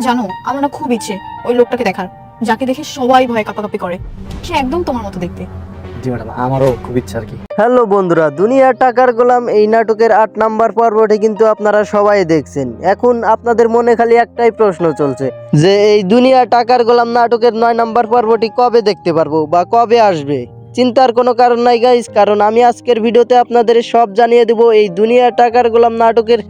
জানো, আমার না খুব ইচ্ছে ওই লোকটাকে দেখার, যাকে দেখে সবাই ভয় কাঁপাকাঁপি করে। সে একদম তোমার মতো দেখতে। জি ম্যাডাম, আমারও খুব ইচ্ছা আর কি। হ্যালো বন্ধুরা, দুনিয়া টাকার গোলাম এই নাটকের ৮ নাম্বার পর্বটি কিন্তু আপনারা সবাই দেখছেন। এখন আপনাদের মনে খালি একটাই প্রশ্ন চলছে যে এই দুনিয়া টাকার গোলাম নাটকের ৯ নাম্বার পর্বটি কবে দেখতে পারবো বা কবে আসবে। চিন্তার কোনো কারণ নাই গাইস, কারণ আমি আজকের ভিডিওতে আপনাদের সব জানিয়ে দেব এই দুনিয়া টাকার গোলাম নাটকের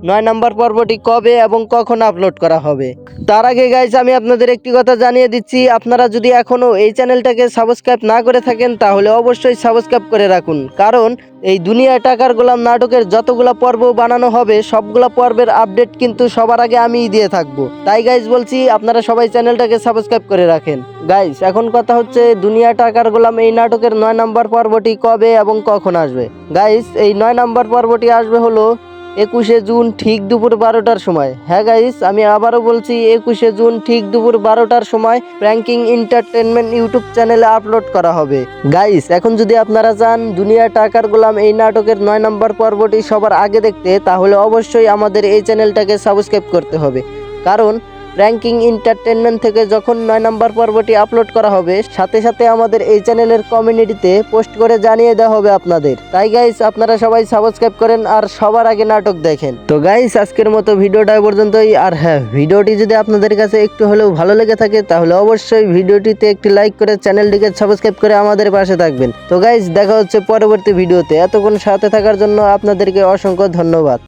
৯ নাম্বার পর্বটি কবে এবং কখন আপলোড করা হবে। তার আগে গাইস আমি আপনাদের একটি কথা জানিয়ে দিচ্ছি, আপনারা যদি এখনো এই চ্যানেলটাকে সাবস্ক্রাইব না করে থাকেন তাহলে অবশ্যই সাবস্ক্রাইব করে রাখুন, কারণ এই দুনিয়া টাকার গোলাম নাটকের যতগুলা পর্ব বানানো হবে সবগুলা পর্বের আপডেট কিন্তু সবার আগে আমিই দিয়ে থাকবো। তাই গাইস বলছি আপনারা সবাই চ্যানেলটাকে সাবস্ক্রাইব করে রাখেন। গাইস এখন কথা হচ্ছে দুনিয়া টাকার গোলাম এই নাটকের ৯ নাম্বার পর্বটি কবে এবং কখন আসবে। গাইস এই ৯ নাম্বার পর্বটি আসবে হলো ২১শে জুন ঠিক দুপুর ১২টার সময়। হ্যাঁ গাইস, আমি আবারও বলছি ২১শে জুন ঠিক দুপুর ১২টার সময় প্র্যাঙ্কিং এন্টারটেনমেন্ট ইউটিউব চ্যানেলে আপলোড করা হবে। গাইস এখন যদি আপনারা চান দুনিয়া টাকার গোলাম এই নাটকের ৯ নম্বর পর্বটি সবার আগে দেখতে, তাহলে অবশ্যই আমাদের এই চ্যানেলটাকে সাবস্ক্রাইব করতে হবে, কারণ প্র্যাঙ্কিং এন্টারটেনমেন্ট থেকে যখন ৯ নম্বর পর্বটি আপলোড করা হবে সাথে সাথে আমাদের এই চ্যানেলের কমিউনিটিতে পোস্ট করে জানিয়ে দেওয়া হবে আপনাদের। তাই গাইস আপনারা সবাই সাবস্ক্রাইব করেন আর সবার আগে নাটক দেখেন। তো গাইস আজকের মতো ভিডিওটা পর্যন্তই। আর হ্যাঁ, ভিডিওটি যদি আপনাদের কাছে একটু হলেও ভালো লেগে থাকে তাহলে অবশ্যই ভিডিওটিতে একটি লাইক করে চ্যানেলটিকে সাবস্ক্রাইব করে আমাদের পাশে থাকবেন। তো গাইস দেখা হচ্ছে পরবর্তী ভিডিওতে। এতক্ষণ সাথে থাকার জন্য আপনাদেরকে অসংখ্য ধন্যবাদ।